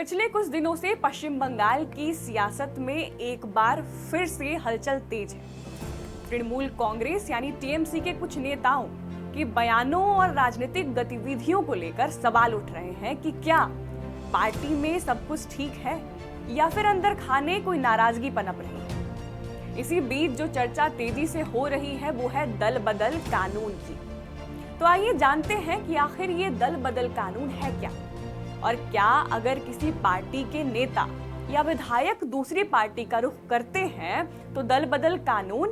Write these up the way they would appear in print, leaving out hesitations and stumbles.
पिछले कुछ दिनों से पश्चिम बंगाल की सियासत में एक बार फिर से हलचल तेज है। तृणमूल कांग्रेस यानी टीएमसी के कुछ नेताओं के बयानों और राजनीतिक गतिविधियों को लेकर सवाल उठ रहे हैं कि क्या पार्टी में सब कुछ ठीक है या फिर अंदर खाने कोई नाराजगी पनप रही है। इसी बीच जो चर्चा तेजी से हो रही है वो है दल बदल कानून की। तो आइए जानते हैं कि आखिर ये दल बदल कानून है क्या, और क्या अगर किसी पार्टी के नेता या विधायक दूसरी पार्टी का रुख करते हैं तो दल बदल कानून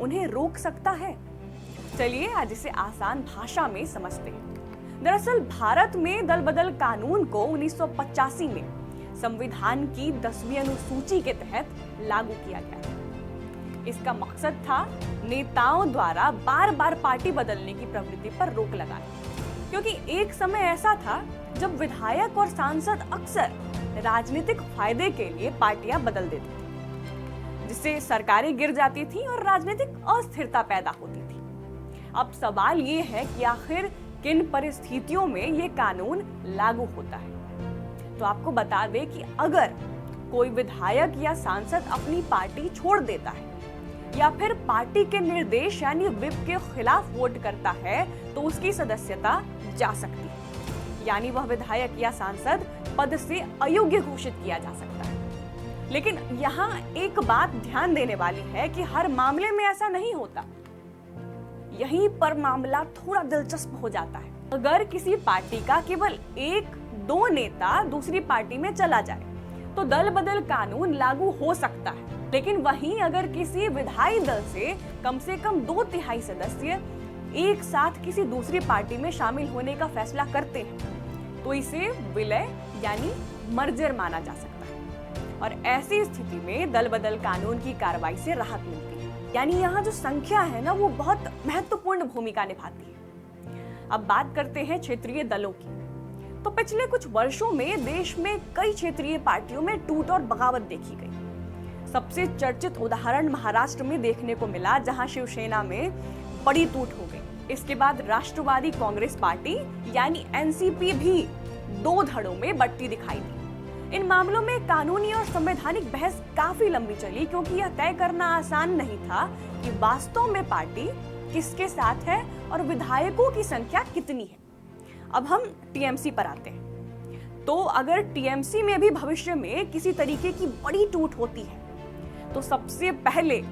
उन्हें रोक सकता है। चलिए आज इसे आसान भाषा में समझते हैं। दरअसल भारत में दल बदल कानून को 1985 में संविधान की 10वीं अनुसूची के तहत लागू किया गया था। इसका मकसद था नेताओं द्वारा बार बार पार्टी बदलने की प्रवृत्ति पर रोक लगाना, क्योंकि एक समय ऐसा था जब विधायक और सांसद अक्सर राजनीतिक फायदे के लिए पार्टियां बदल देते थे, जिससे सरकारें गिर जाती थी और राजनीतिक अस्थिरता पैदा होती थी। अब सवाल ये है कि आखिर किन परिस्थितियों में ये कानून लागू होता है। तो आपको बता दें कि अगर कोई विधायक या सांसद अपनी पार्टी छोड़ देता है या फिर पार्टी के निर्देश यानी व्हिप के खिलाफ वोट करता है तो उसकी सदस्यता जा सकती है, यानी वह विधायक या सांसद पद से अयोग्य घोषित किया जा सकता है। लेकिन यहाँ एक बात ध्यान देने वाली है कि हर मामले में ऐसा नहीं होता। यहीं पर मामला थोड़ा दिलचस्प हो जाता है। अगर किसी पार्टी का केवल 1-2 नेता दूसरी पार्टी में चला जाए तो दल बदल कानून लागू हो सकता है, लेकिन वहीं अगर किसी विधायी दल से कम 2/3 सदस्य एक साथ किसी दूसरी पार्टी में शामिल होने का फैसला करते हैं तो इसे विलय यानी मर्जर माना जा सकता है, और ऐसी स्थिति में दल बदल कानून की कार्रवाई से राहत मिलती है। यानी यहाँ जो संख्या है ना वो बहुत महत्वपूर्ण भूमिका निभाती है। अब बात करते हैं क्षेत्रीय दलों की। तो पिछले कुछ वर्षों में देश में कई क्षेत्रीय पार्टियों में टूट और बगावत देखी गई। सबसे चर्चित उदाहरण महाराष्ट्र में देखने को मिला, जहां शिवसेना में बड़ी टूट हो गई। इसके बाद राष्ट्रवादी कांग्रेस पार्टी यानी एनसीपी भी 2 धड़ों में बंटती दिखाई दी। इन मामलों में कानूनी और संवैधानिक बहस काफी लंबी चली, क्योंकि यह तय करना आसान नहीं था कि वास्तव में पार्टी किसके साथ है और विधायकों की संख्या कितनी है। अब हम टीएमसी पर आते हैं। तो अगर टीएमसी में भी भविष्य में किसी तरीके की बड़ी टूट होती है तो सबसे पहले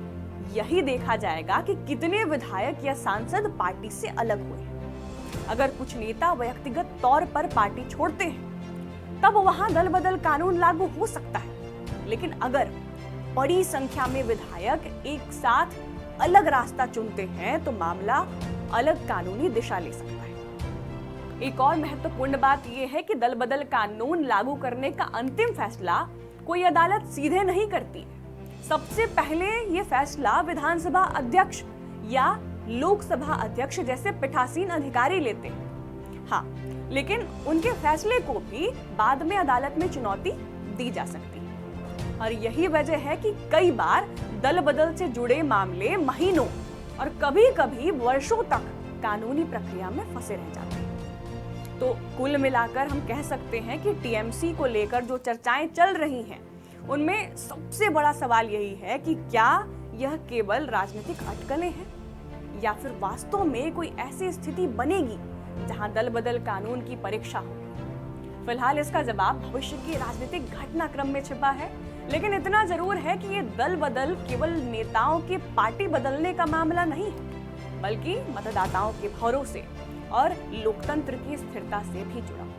यही देखा जाएगा कि कितने विधायक या सांसद पार्टी से अलग हुए। अगर कुछ नेता व्यक्तिगत तौर पर पार्टी छोड़ते हैं तब वहां दल बदल कानून लागू हो सकता है, लेकिन अगर बड़ी संख्या में विधायक एक साथ अलग रास्ता चुनते हैं तो मामला अलग कानूनी दिशा ले सकता है। एक और महत्वपूर्ण बात यह है कि दल बदल कानून लागू करने का अंतिम फैसला कोई अदालत सीधे नहीं करती है। सबसे पहले ये फैसला विधानसभा अध्यक्ष या लोकसभा अध्यक्ष जैसे पीठासीन अधिकारी लेते हैं। हाँ, लेकिन उनके फैसले को भी बाद में अदालत में चुनौती दी जा सकती है, और यही वजह है कि कई बार दल बदल से जुड़े मामले महीनों और कभी-कभी वर्षों तक कानूनी प्रक्रिया में फंसे रह जाते हैं। तो कुल मिलाकर हम कह सकते हैं कि टीएमसी को लेकर जो चर्चाएं चल रही हैं उनमें सबसे बड़ा सवाल यही है कि क्या यह केवल राजनीतिक अटकलें हैं या फिर वास्तव में कोई ऐसी स्थिति बनेगी जहां दल बदल कानून की परीक्षा हो। फिलहाल इसका जवाब भविष्य की राजनीतिक घटनाक्रम में छिपा है, लेकिन इतना जरूर है कि ये दल बदल केवल नेताओं के पार्टी बदलने का मामला नहीं है, बल्कि मतदाताओं के भरोसे और लोकतंत्र की स्थिरता से भी जुड़ा।